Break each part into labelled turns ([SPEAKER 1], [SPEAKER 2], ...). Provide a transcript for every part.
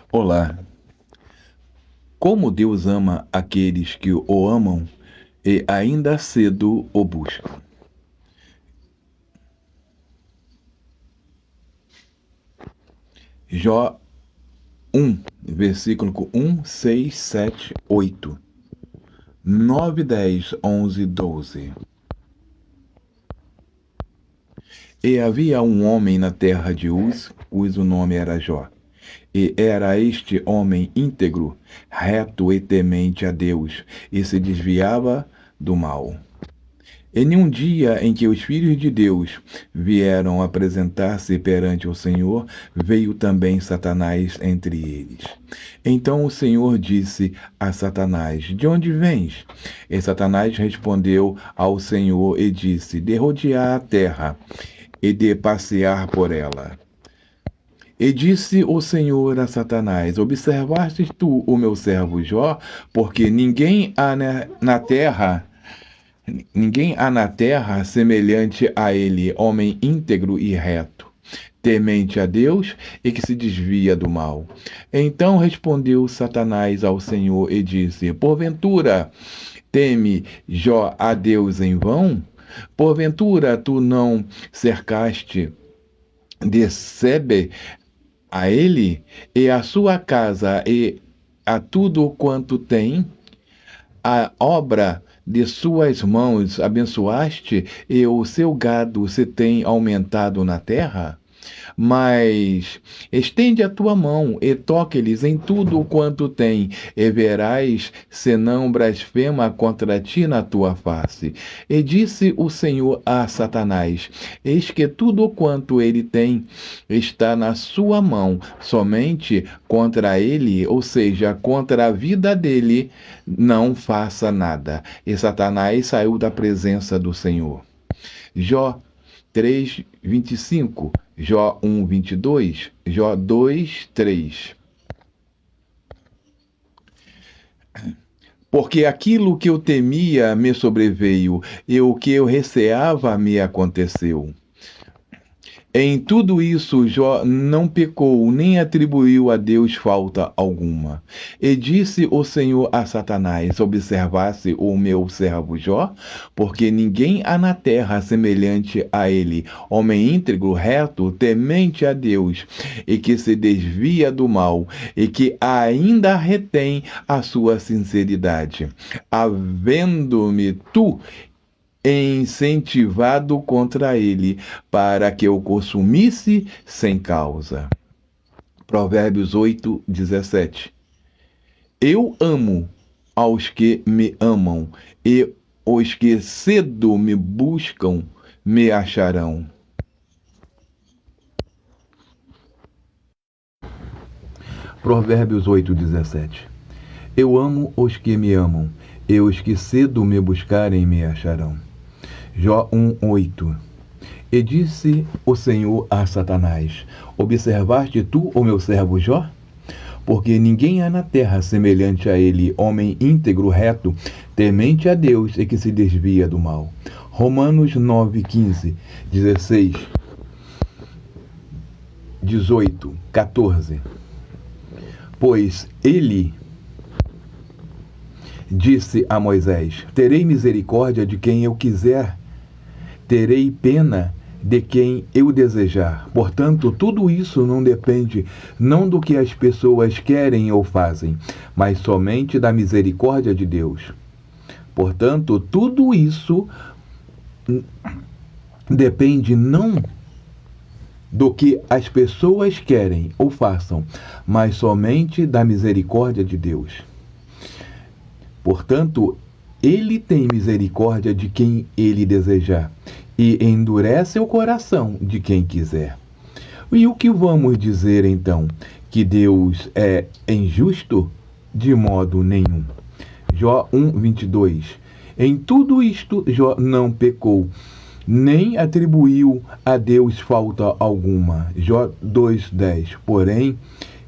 [SPEAKER 1] Olá, como Deus ama aqueles que o amam e ainda cedo o buscam. Jó 1, versículo 1, 6, 7, 8, 9, 10, 11, 12. E havia um homem na terra de Uz, cujo nome era Jó. E era este homem íntegro, reto e temente a Deus, e se desviava do mal. E nenhum dia em que os filhos de Deus vieram apresentar-se perante o Senhor, veio também Satanás entre eles. Então o Senhor disse a Satanás: De onde vens? E Satanás respondeu ao Senhor e disse: De rodear a terra e de passear por ela. E disse o Senhor a Satanás: Observastes tu o meu servo Jó? Porque ninguém há na terra semelhante a ele, homem íntegro e reto, temente a Deus e que se desvia do mal. Então respondeu Satanás ao Senhor e disse: Porventura teme Jó a Deus em vão? Porventura tu não cercaste de Sebe a ele e a sua casa e a tudo quanto tem? A obra de suas mãos abençoaste, e o seu gado se tem aumentado na terra? Mas estende a tua mão e toque-lhes em tudo quanto tem, e verás se não blasfema contra ti na tua face. E disse o Senhor a Satanás: Eis que tudo quanto ele tem está na sua mão, somente contra ele, ou seja, contra a vida dele, não faça nada. E Satanás saiu da presença do Senhor. Jó 3, 25, Jó 1, 22, Jó 2, 3. Porque aquilo que eu temia me sobreveio, e o que eu receava me aconteceu. Em tudo isso, Jó não pecou, nem atribuiu a Deus falta alguma. E disse o Senhor a Satanás: Observasse o meu servo Jó, porque ninguém há na terra semelhante a ele, homem íntegro, reto, temente a Deus, e que se desvia do mal, e que ainda retém a sua sinceridade. Havendo-me tu incentivado contra ele, para que o consumisse sem causa. Provérbios 8, 17. Eu amo aos que me amam, e os que cedo me buscam me acharão. Provérbios 8, 17. Eu amo os que me amam, e os que cedo me buscarem me acharão. Jó 1:8. E disse o Senhor a Satanás: Observaste tu o meu servo Jó? Porque ninguém há na terra semelhante a ele, homem íntegro, reto, temente a Deus e que se desvia do mal. Romanos 9:15, 16, 18, 14. Pois ele disse a Moisés: Terei misericórdia de quem eu quiser, terei pena de quem eu desejar. Portanto, tudo isso não depende não do que as pessoas querem ou fazem, mas somente da misericórdia de Deus. Portanto, tudo isso depende não do que as pessoas querem ou façam, mas somente da misericórdia de Deus. Portanto, ele tem misericórdia de quem ele desejar e endurece o coração de quem quiser. E o que vamos dizer então? Que Deus é injusto? De modo nenhum. Jó 1:22. Em tudo isto, Jó não pecou, nem atribuiu a Deus falta alguma. Jó 2:10. Porém,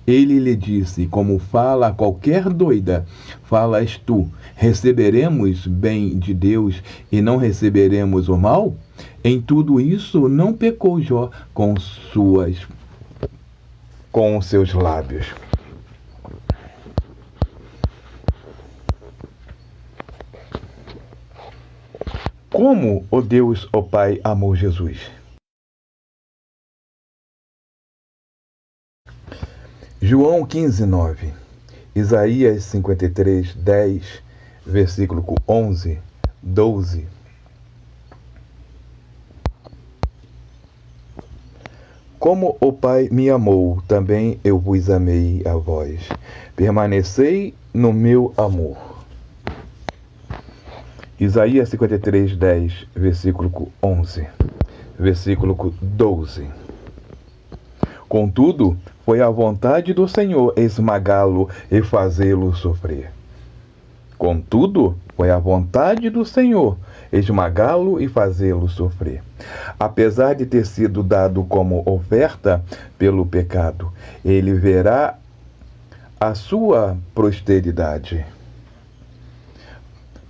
[SPEAKER 1] ele lhe disse: Como fala qualquer doida, falas tu. Receberemos bem de Deus e não receberemos o mal? Em tudo isso não pecou Jó com seus lábios. Como o Deus, o Pai, amou Jesus. João 15:9, Isaías 53:10, versículo 11, 12. Como o Pai me amou, também eu vos amei a vós. Permanecei no meu amor. Isaías 53:10, versículo 11, versículo 12. Contudo, foi a vontade do Senhor esmagá-lo e fazê-lo sofrer. Contudo, foi a vontade do Senhor esmagá-lo e fazê-lo sofrer. Apesar de ter sido dado como oferta pelo pecado, ele verá a sua posteridade.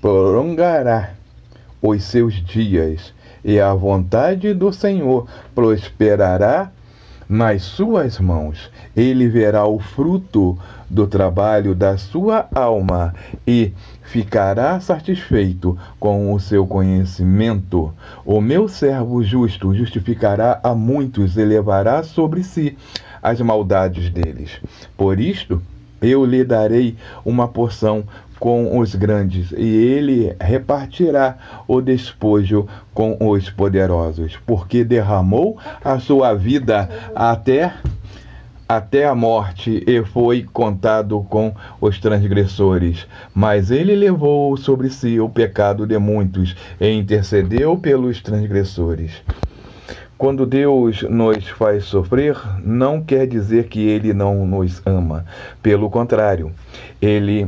[SPEAKER 1] Prolongará os seus dias, e a vontade do Senhor prosperará nas suas mãos. Ele verá o fruto do trabalho da sua alma e ficará satisfeito com o seu conhecimento. O meu servo justo justificará a muitos e levará sobre si as maldades deles. Por isto, eu lhe darei uma porção com os grandes, e ele repartirá o despojo com os poderosos, porque derramou a sua vida até a morte e foi contado com os transgressores. Mas ele levou sobre si o pecado de muitos e intercedeu pelos transgressores. Quando Deus nos faz sofrer, não quer dizer que Ele não nos ama. Pelo contrário, Ele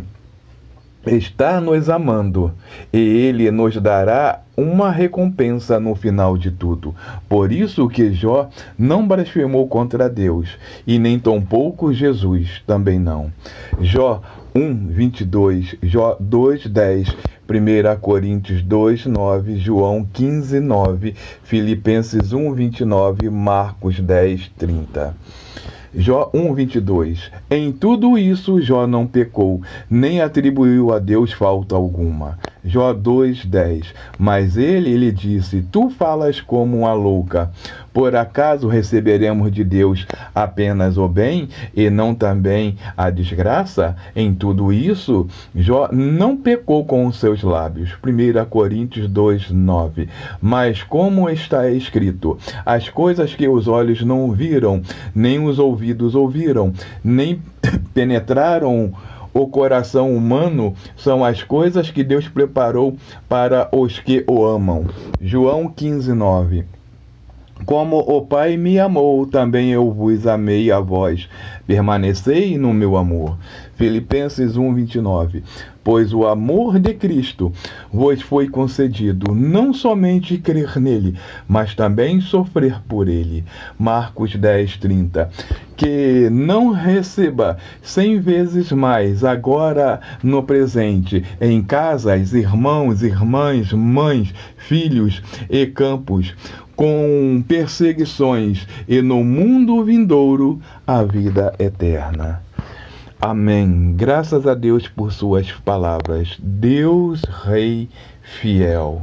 [SPEAKER 1] está nos amando e Ele nos dará uma recompensa no final de tudo. Por isso que Jó não blasfemou contra Deus e nem tampouco Jesus também não. Jó 1:22, Jó 2:10, 1 Coríntios 2:9, João 15:9, Filipenses 1:29, Marcos 10:30. Jó 1:22. Em tudo isso Jó não pecou, nem atribuiu a Deus falta alguma. Jó 2:10. Mas ele lhe disse: Tu falas como uma louca. Por acaso receberemos de Deus apenas o bem e não também a desgraça? Em tudo isso, Jó não pecou com os seus lábios. 1 Coríntios 2:9. Mas como está escrito: as coisas que os olhos não viram, nem os ouvidos ouviram, nem penetraram o coração humano, são as coisas que Deus preparou para os que o amam. João 15:9. Como o Pai me amou, também eu vos amei a vós. Permanecei no meu amor. Filipenses 1:29. Pois o amor de Cristo vos foi concedido, não somente crer nele, mas também sofrer por ele. Marcos 10:30. Que não receba 100 vezes mais, agora no presente, em casas, irmãos, irmãs, mães, filhos e campos, com perseguições, e no mundo vindouro a vida eterna. Amém. Graças a Deus por suas palavras. Deus Rei fiel.